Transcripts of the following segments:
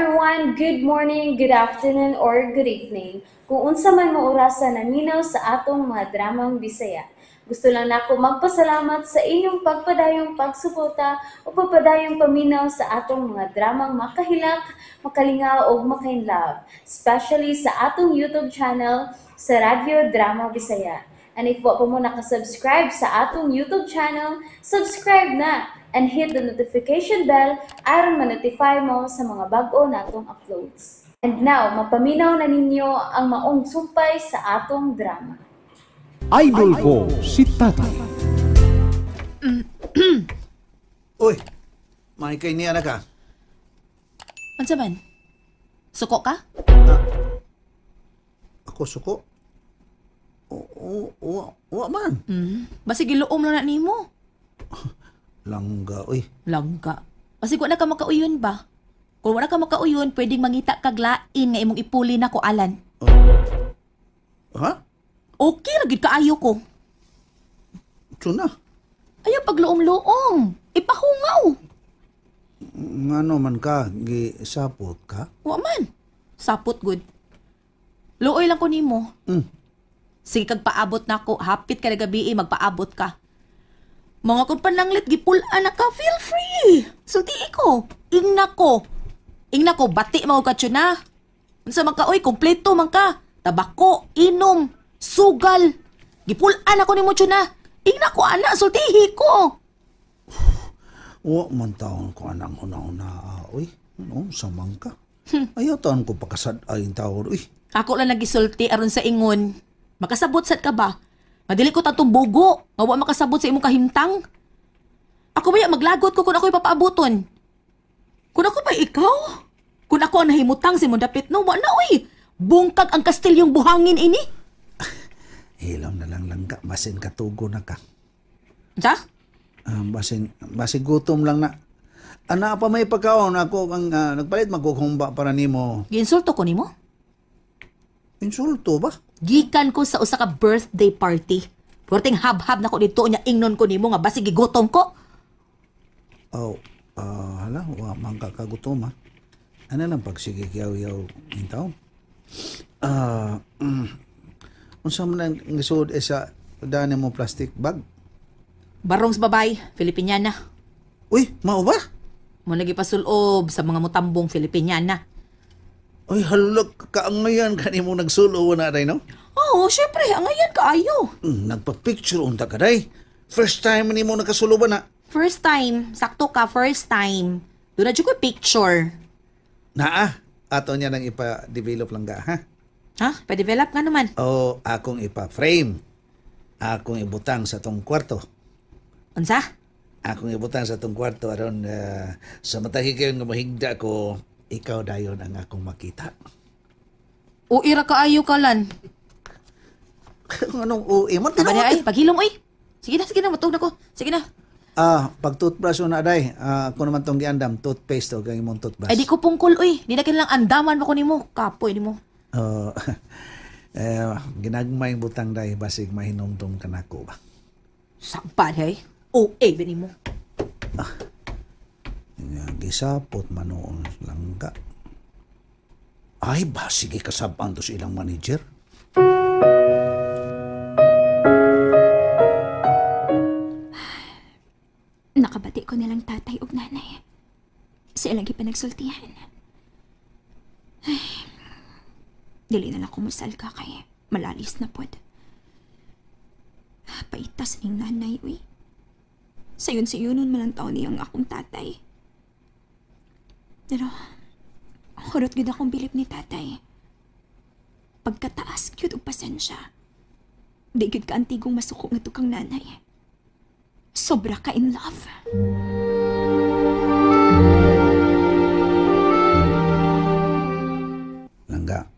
everyone, good morning, good afternoon, or good evening. Kung unsa man mo orasan naminaw sa atong mga dramang Bisaya. Gusto lang nako magpasalamat sa inyong pagpadayong pagsuporta o pagpadayong paminaw sa atong mga dramang makahilak, makalingaw o makainlove, especially sa atong YouTube channel sa Radyo Drama Bisaya. And if wa pa mo nakasubscribe sa atong YouTube channel, subscribe na and hit the notification bell aron ma-notify mo sa mga bag-o natong uploads. And now, mapaminaw na ninyo ang maong sumpay sa atong drama. Idol ko si Tatay. Uy, may kay niya na ka. Unsa man? Suko ka? Ako suko. Oo, man. Basi giluom lang na nimo. Langga, uy. Langga. Basi kung na ka makauyon ba? Kung wala ka makauyon, pwedeng mangita kag lain nga imong ipuli na ko alan. Ha? Okay, lagid kaayo ko. Tuna. Ayaw pagluom-luom. Ipahungaw. Ngano man ka, gisapot ka? Wa man. Sapot good. Luoy lang ko nimo. Sige kag paabot na ko. Hapit ka na gabi, magpaabot ka. Mga kung pananglit, gipulaan na ka, feel free. Sulti ko. Ingna ko. Ingna ko, bati mga katsyo na. Unsa man ka, oy, kompleto man ka. Tabako, inom, sugal. Gipulaan ako ni mo, na. Ingna ko, anak, sultihi ko. Wa man taon ko anang una-una, uy. Ano, samang ka. Ayaw taon ko pakasad ayin taon, uy. Ako lang nagisulti aron sa ingon. Makasabot sad ka ba? Madili ko tatong bugo. Mawa makasabot sa imong kahimtang. Ako ba maglagot ko kung ako'y papaabuton? Kung ako ba ikaw? Kung ako ang nahimutang si mong dapit no, wala uy. Bungkag ang kastilyong buhangin ini. Hilaw na lang ka, basin katugo na ka. Sa? Basin gutom lang na. Ana pa may pagkaon ako ang nagpalit magkukumba para nimo. Ginsulto ko nimo? Insulto ba? Gikan ko sa usa ka birthday party. Porting hab-hab na ko dito nya ingnon ko nimo nga basig gigutom ko. Hala, wa man ka kagutom ha. Ano lang pagsige yaw-yaw intaw? Unsa man ang gisud sa dani mo plastic bag? Barong sa babay, Filipiniana. Uy, mao ba? Mo nagipasulob sa mga mutambong Filipiniana. Uy, halag kaangayan kanimo nagsulo na day no? Oo, syempre, angayan kaayo. Nagpa-picture unta ka day. First time nimo nakasulo ba na? First time, sakto ka, first time. Doon na dyan ko picture. Ato niya nang ipa-develop lang ka, ha? Ha? Pa-develop nga naman. O akong ipa-frame. Akong ibutang sa tong kwarto. Unsa? Akong ibutang sa tong kwarto aron sa matagi kayo nga mahigda ko, ikaw dayon ang akong makita. O ira kaayo kalan. Anong uwi mo? Aba ay, paghilom oy. Sige na, matug na ko. Sige na. Pag toothbrush na day, ako naman tong giandam, toothpaste o kang imong toothbrush. Ay di ko pungkol oy. Di na kailang andaman mo ko nimo. Kapoy nimo. Ginagmay butang day, basig mahinumdum ka na ko ba? Sampad hay. O ba nimo? Gisapot manoon lang ka. Ay ba, sige kasabang to sa ilang manager. Nakabati ko nilang tatay ug nanay. Sila lagi pa nagsultihan. Ay, dili na lang kumusal ka kay malalis na pod. Paitas ning nanay, uy. Sayon-sayonon man ang taon niyang akong tatay. Pero, hurot gud akong bilib ni tatay. Pagkataas gyud og pasensya. Di gyud ka antigong masuko nga tukang nanay. Sobra ka in love. Langga.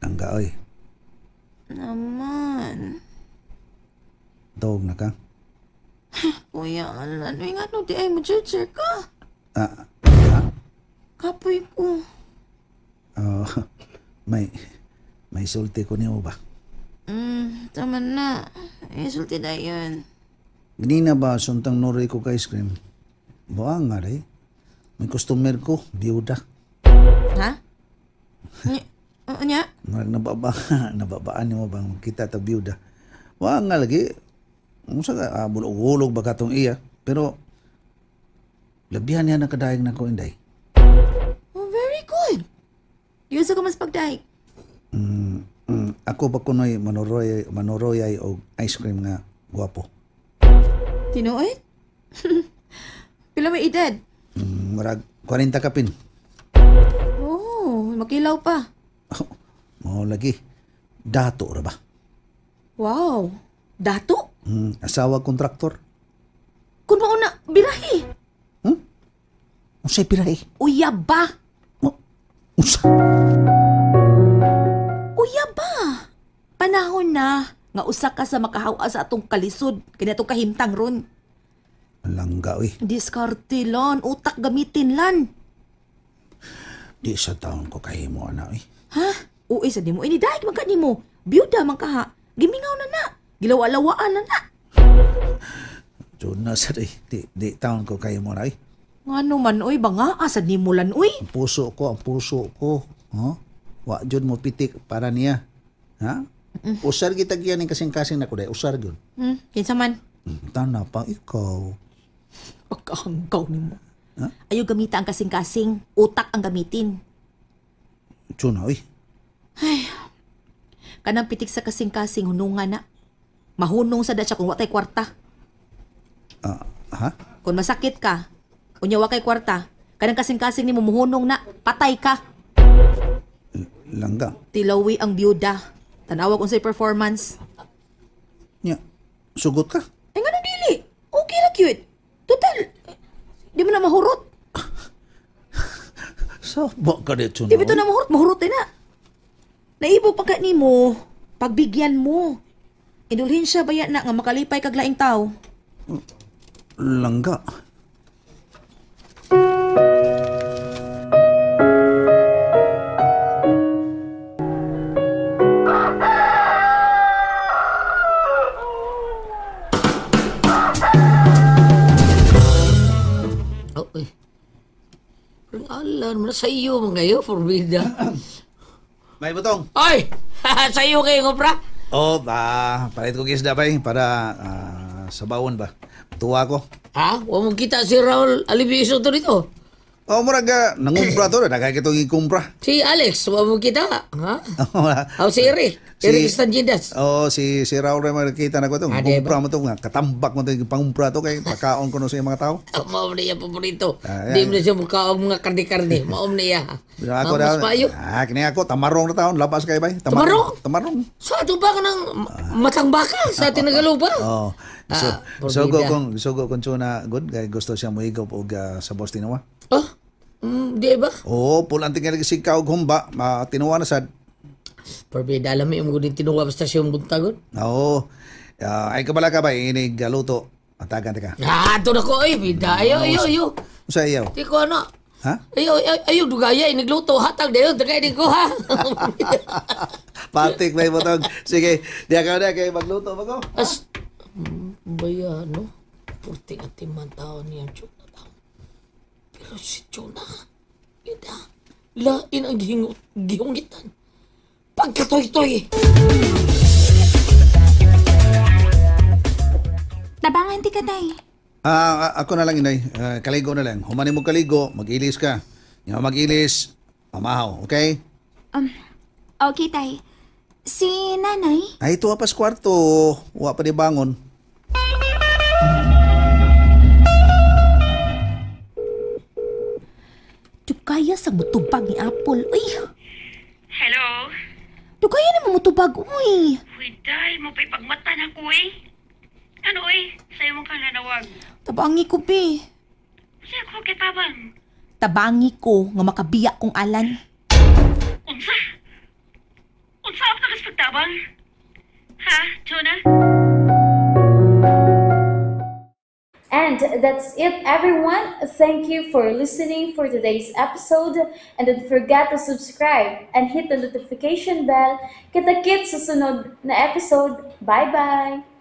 Langga, oy. Naman. Tawag na ka? Kuya, alan. Uy nga no, di ay ma-judger ka. Kapoy ko. May sulti ko niyo ba? Tama na. Isulti na yun. Ganina ba suntang nori ko ka ice cream? Buang nga rin. May customer ko, biyuda. Ha? Nya? Nababaan mo bang kita ta biyuda. Wa nga lagi. Unsa ka bulog-ulog ba katong iya, pero labihan niya nakadaig na ko inday. Oh, very good. Yusa ka mas pagdaig. Ako ba kunoy manoroyay og ice cream nga guwapo. Tinuoy? Pila may edad? Marag 40 kapin. Oh, makilaw pa. Mao lagi. Dato ra ba? Wow. Dato? Asawa kontraktor. Kung mauna, birahi. Unsay piray? Uya ba? Unsa? Uya ba? Panahon na nga usa ka sa makahawa sa atong kalisod kani atong kahimtang ron. Langga oy. Diskarte lan, utak gamitin lan. Di sa taon ko kahimo ana oy. Ha? Uy, sa di mo ini daig man kanimo. Biyuda man ka ha. Gimingaw na na. Gilawa-lawaan na na. Jud na sa di taon ko kahimo na oy. Ngano man oy banga asad nimo lan oy. Ang puso ko. Ha? Wa jud mo pitik para niya. Ha? Usar kita giyan ning kasing-kasing nako day, usar gyud. Kinsa man? Tana pa ikaw. Pagkahanggaw nimo. Ha? Ayaw gamita ang kasing-kasing. Utak ang gamitin. Chuna oy. Kanang pitik sa kasing-kasing hunungan na. Mahunong sa datsa kung watay kwarta. Ha? Kung masakit ka, unya wa kay kwarta, kanang kasing-kasing nimo muhunong na, patay ka. Langga. Tilawi ang byuda. Tanawa kung sa'y performance. Nya. Sugot ka? Ay nga dili. Okay ra cute. Total, di mo na mahurot. So, ka dito Di ba ito na mahurot na. Naibo pa ka ni mo, pagbigyan mo. Indulhensya ba yan na nga makalipay kag laing tao? Langga. Uy. Parang alam mo na sa iyo mga ngayon, forbida. May butong. Ay! Sa iyo kayo, Kopra? Oh, palit ko gisda ba para sa bawon ba? Tuwa ko. Ha? Huwag mong kita si Raul Alibiso to dito. Oh, muraga, nangumpra to. Nagkaya kitong ikumpra. Si Alex, huwag mong kita. Ha? O si Eric. Eric Estanjidas. Oh, si Raul rin makikita na ko ito. Ade Kumpra mo ito nga. Katambak mo ito. Pangumpra to kay pakaon ko no sa mga tao. Maom na iya paborito. Ah, Di yan. mo na siya mukhaong mga karne-karne. Maom na iya. Ako Mas payo. kini ako, tamarong na taon. Labas kayo ba? Tamarong? Tamarong. Sa ato ba ka ng matang baka sa ating nagalupa? Oh. Forbida. Sugo kung tsuna good. Kaya gusto siya mo igaw po sa boss tinawa. Oh? Di ba? Oo, pulanting nga nagsigkaw humba. Tinuwa na sad. Forbida, alam mo yung mga tinuwa sa stasyon buntagon? Oo. Ay kabala ka ba? Inig luto. Matagan ka. Ito na ko, ay, bida. Ayo. Sa iyo. Di ko ano. Ha? Ayo, dugaya, inigluto. Hatag na yun, tagay din ko, ha? Patik may butong. Sige, di ako na kayo magluto ba ko? Baya, no? Purting at timang taon niya, Chuna daw. Pero si Chuna, bida, lain ang gihungitan. Pagkatoy-toy. Tabangan ti ka, day. Ako na lang, inay. Kaligo na lang. Humanin mo kaligo, mag-ilis ka. Yung mag-ilis, pamahaw, okay? Okay, tay. Si nanay? Ay, ito pas kwarto. Huwa pa di bangon. Dugaya sa mutubag ni Apple. Uy, Hello? dugaya na mamutubag. Uy, Uy, dahil mo pa'y pagmata na ko eh. Ano eh? Sa'yo mo ka nanawag. tabangi ko, be. Sa'yo ko kitabang. Tabangi ko nga makabiya kong alan. Unsa? Unsa ang takas pagtabang? Ha, Jonah? And that's it, everyone. Thank you for listening for today's episode. And don't forget to subscribe and hit the notification bell. Kita-kits sa sunod na episode. Bye-bye!